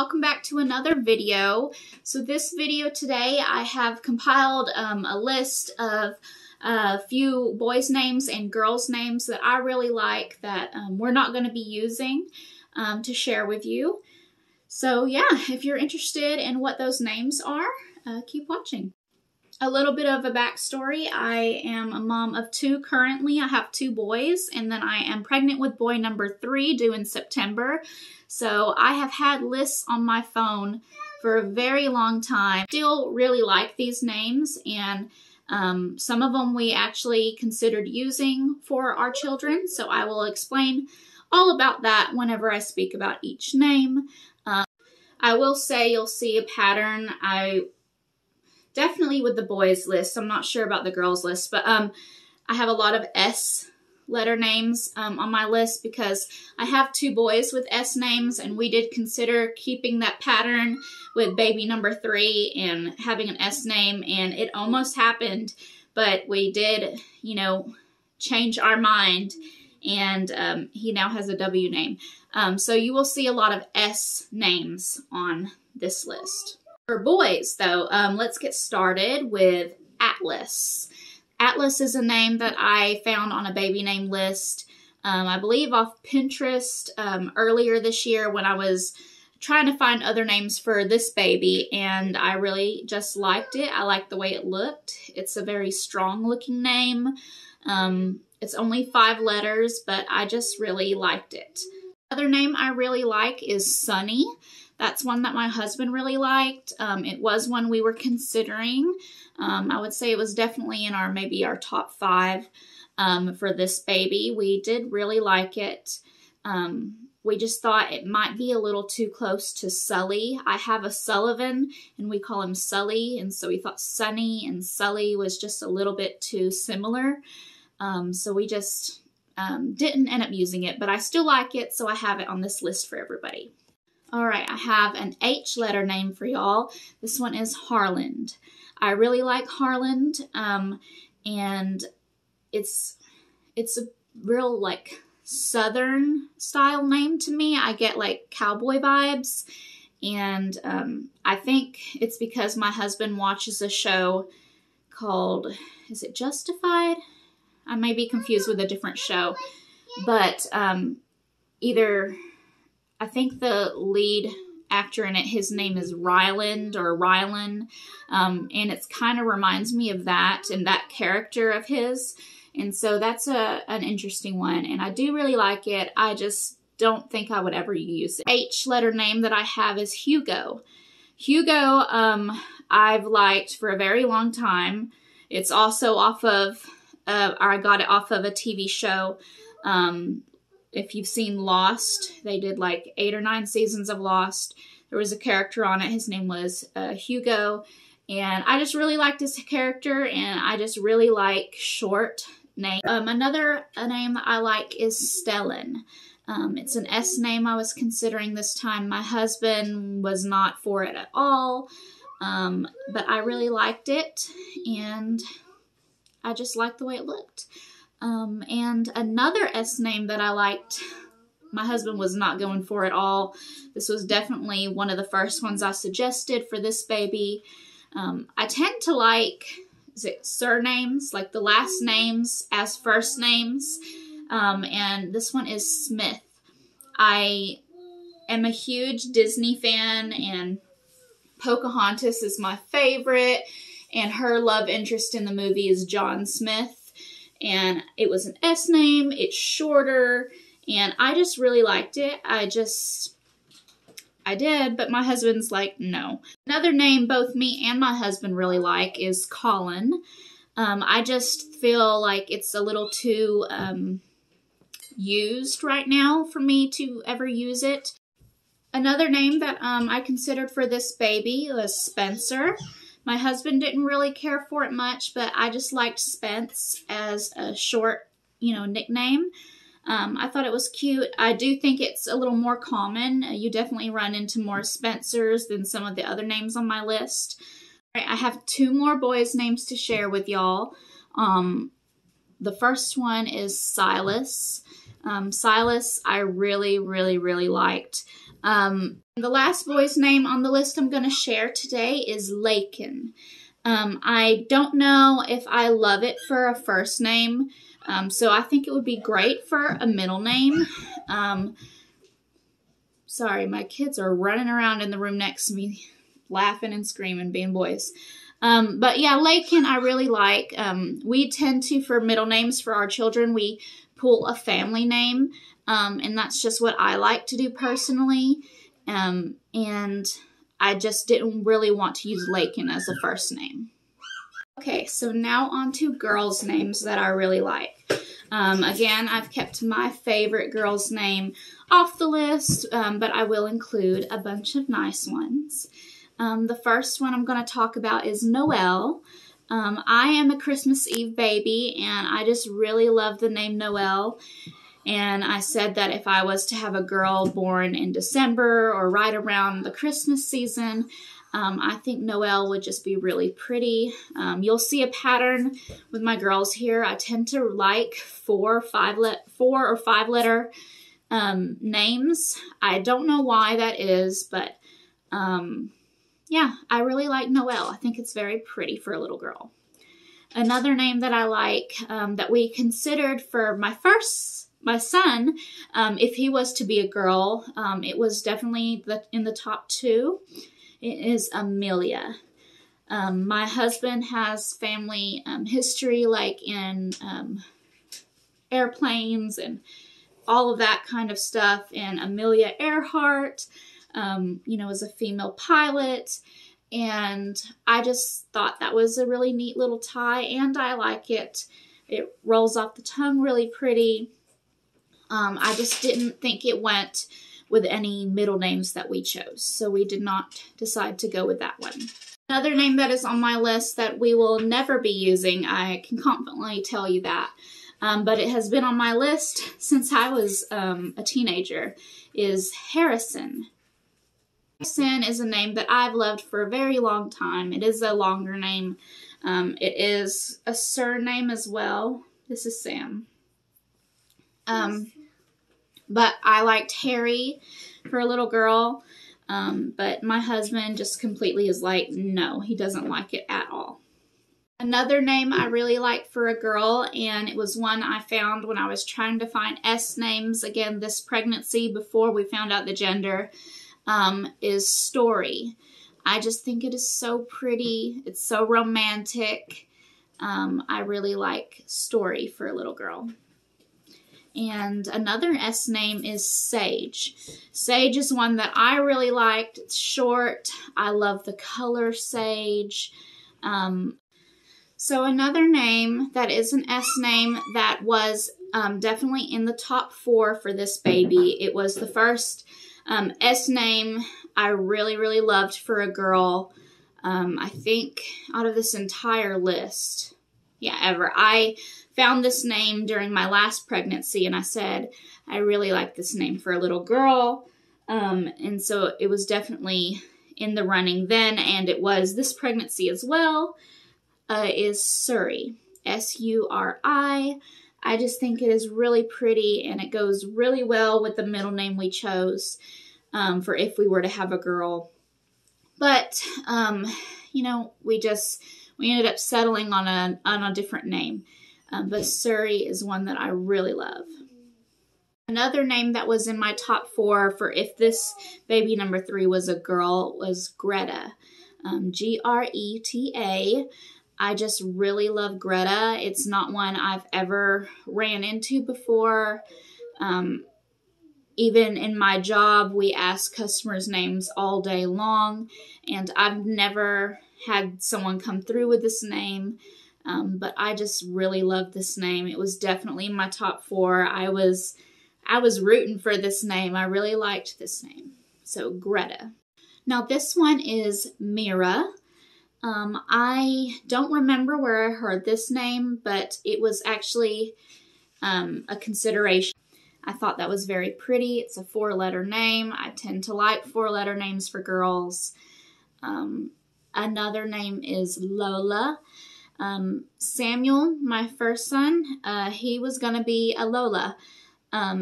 welcome back to another video. So this video today I have compiled a list of a few boys' names and girls' names that I really like that we're not going to be using to share with you. So yeah, if you're interested in what those names are, keep watching. A little bit of a backstory. I am a mom of two currently. I have two boys, and then I am pregnant with boy number 3 due in September. So I have had lists on my phone for a very long time. Still really like these names, and some of them we actually considered using for our children. So I will explain all about that whenever I speak about each name. I will say you'll see a pattern. Definitely with the boys list. I'm not sure about the girls list, but I have a lot of S letter names on my list because I have two boys with S names, and we did consider keeping that pattern with baby number 3 and having an S name, and it almost happened, but we did, you know, change our mind, and he now has a W name. So you will see a lot of S names on this list. For boys, though, let's get started with Atlas. Atlas is a name that I found on a baby name list, I believe off Pinterest earlier this year when I was trying to find other names for this baby, and I really just liked it. I liked the way it looked. It's a very strong looking name. It's only 5 letters, but I just really liked it. Another name I really like is Sunny. That's one that my husband really liked. It was one we were considering. I would say it was definitely in maybe our top 5 for this baby. We did really like it. We just thought it might be a little too close to Sully. I have a Sullivan, and we call him Sully, and so we thought Sunny and Sully was just a little bit too similar. So we just didn't end up using it, but I still like it, so I have it on this list for everybody. All right, I have an H letter name for y'all. This one is Harlan. I really like Harlan, and it's a real like Southern style name to me. I get like cowboy vibes, and I think it's because my husband watches a show called, is it Justified? I may be confused with a different show, but I think the lead actor in it, his name is Ryland or Rylan, and it kind of reminds me of that and that character of his, and so that's an interesting one, and I do really like it. I just don't think I would ever use it. H letter name that I have is Hugo. Hugo, I've liked for a very long time. It's also off of, I got it off of a TV show. If you've seen Lost, they did like 8 or 9 seasons of Lost. There was a character on it. His name was Hugo. And I just really liked this character, and I just really like short names. Another name that I like is Stellan. It's an S name I was considering this time. My husband was not for it at all. But I really liked it, and I just liked the way it looked. And another S name that I liked, my husband was not going for at all. This was definitely one of the first ones I suggested for this baby. I tend to like, is it surnames, like the last names as first names. And this one is Smith. I am a huge Disney fan, and Pocahontas is my favorite, and her love interest in the movie is John Smith. And it was an S name, it's shorter, and I just really liked it. I did, but my husband's like, no. Another name both me and my husband really like is Colin. I just feel like it's a little too used right now for me to ever use it. Another name that I considered for this baby was Spencer. My husband didn't really care for it much, but I just liked Spence as a short, nickname. I thought it was cute. I do think it's a little more common. You definitely run into more Spencers than some of the other names on my list. All right, I have 2 more boys' names to share with y'all. The first one is Silas. Silas, I really, really, really liked. The last boy's name on the list I'm going to share today is Laken. I don't know if I love it for a first name, so I think it would be great for a middle name. Sorry, my kids are running around in the room next to me, laughing and screaming, being boys. But yeah, Laken I really like. We tend to, for middle names for our children, we pull a family name, and that's just what I like to do personally. And I just didn't really want to use Laken as a first name. Okay, so now on to girls' names that I really like. Again, I've kept my favorite girl's name off the list, but I will include a bunch of nice ones. The first one I'm going to talk about is Noelle. I am a Christmas Eve baby, and I just really love the name Noelle. And I said that if I was to have a girl born in December or right around the Christmas season, I think Noelle would just be really pretty. You'll see a pattern with my girls here. I tend to like 4 or 5 letter names. I don't know why that is, but yeah, I really like Noelle. I think it's very pretty for a little girl. Another name that I like that we considered for my son, if he was to be a girl, it was definitely in the top 2. It is Amelia. My husband has family history like in airplanes and all of that kind of stuff. And Amelia Earhart, is a female pilot. And I just thought that was a really neat little tie, and I like it. It rolls off the tongue really pretty. I just didn't think it went with any middle names that we chose, so we did not decide to go with that one. Another name that is on my list that we will never be using, I can confidently tell you that, but it has been on my list since I was a teenager, is Harrison. Harrison is a name that I've loved for a very long time. It is a longer name. It is a surname as well. This is Sam. But I liked Harry for a little girl, but my husband just completely is like, no, he doesn't like it at all. Another name I really liked for a girl, and it was one I found when I was trying to find S names, again, this pregnancy before we found out the gender, is Story. I just think it is so pretty. It's so romantic. I really like Story for a little girl. And another S name is Sage. Sage is one that I really liked. It's short. I love the color sage. So another name that is an S name that was definitely in the top 4 for this baby. It was the first S name I really, really loved for a girl. I think out of this entire list, ever. I found this name during my last pregnancy, and I said, I really like this name for a little girl. And so it was definitely in the running then, and it was this pregnancy as well, is Surrey. S-U-R-I. I just think it is really pretty, and it goes really well with the middle name we chose for if we were to have a girl. But, we ended up settling on a different name. But Surrey is one that I really love. Another name that was in my top 4 for if this baby number 3 was a girl was Greta. G-R-E-T-A. I just really love Greta. It's not one I've ever ran into before. Even in my job, we ask customers' names all day long, and I've never had someone come through with this name. But I just really love this name. It was definitely in my top 4. I was rooting for this name. I really liked this name. So Greta. Now this one is Mira. I don't remember where I heard this name, but it was actually a consideration. I thought that was very pretty. It's a 4-letter name. I tend to like 4-letter names for girls. Another name is Lola. Samuel, my first son, he was going to be a Lola.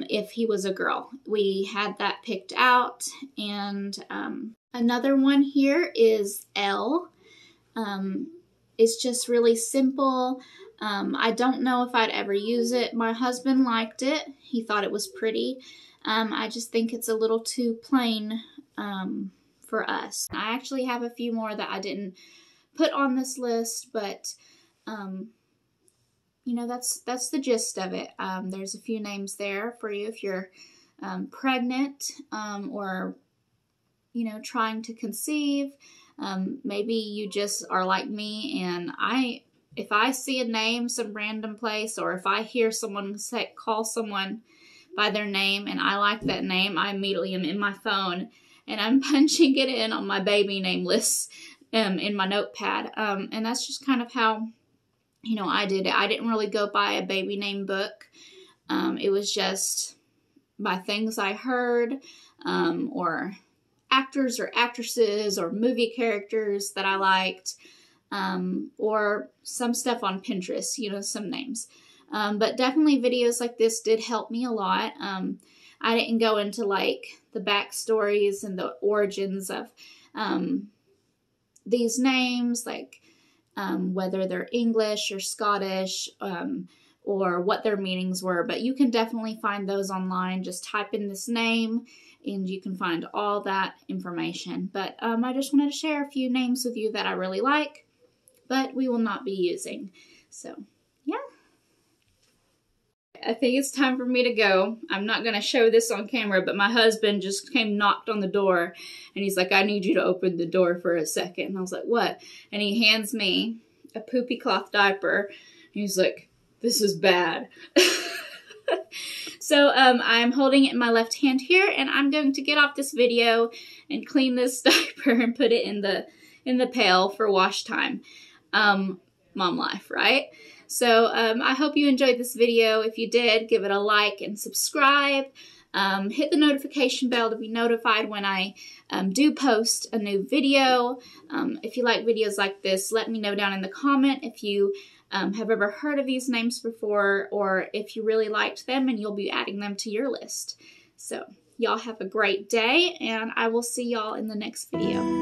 if he was a girl. We had that picked out. And another one here is Elle. It's just really simple. I don't know if I'd ever use it. My husband liked it. He thought it was pretty. I just think it's a little too plain for us. I actually have a few more that I didn't put on this list, but you know, that's the gist of it. There's a few names there for you if you're pregnant or, you know, trying to conceive. Maybe you just are like me, and if I see a name some random place, or if I hear someone call someone by their name and I like that name, I immediately am in my phone and I'm punching it in on my baby name list in my notepad. And that's just kind of how, you know, I did it. I didn't really go by a baby name book. It was just by things I heard, or actors or actresses or movie characters that I liked, or some stuff on Pinterest, you know, some names. But definitely videos like this did help me a lot. I didn't go into like the backstories and the origins of these names, like whether they're English or Scottish, or what their meanings were. But you can definitely find those online. Just type in this name and you can find all that information. But I just wanted to share a few names with you that I really like, but we will not be using. So, yeah. I think it's time for me to go. I'm not going to show this on camera, but my husband just knocked on the door, and he's like, I need you to open the door for a second. And I was like, what? And he hands me a poopy cloth diaper. He's like, this is bad. So I'm holding it in my left hand here, and I'm going to get off this video and clean this diaper and put it in the pail for wash time. Mom life, right? So I hope you enjoyed this video. If you did, give it a like and subscribe. Hit the notification bell to be notified when I do post a new video. If you like videos like this, let me know down in the comment if you have ever heard of these names before, or if you really liked them and you'll be adding them to your list. So y'all have a great day, and I will see y'all in the next video.